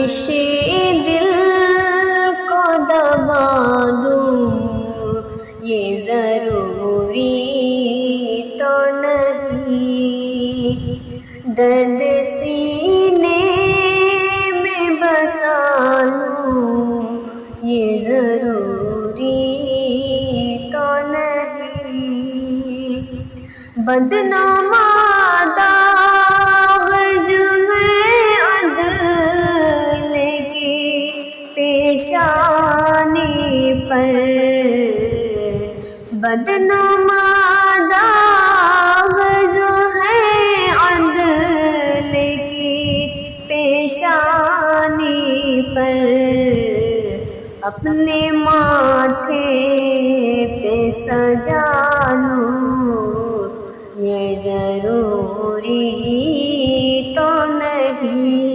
शीशे दिल को दबा दूं, ये ज़रूरी तो नहीं। दर्द सीने में बसा लूं, ये ज़रूरी तो नहीं। बदनामा दाग जो है अदल की पेशानी पर, बदनामा दाग जो है अदल की पेशानी पर, अपने माथे पे सजा लूं, ये ज़रूरी तो नहीं।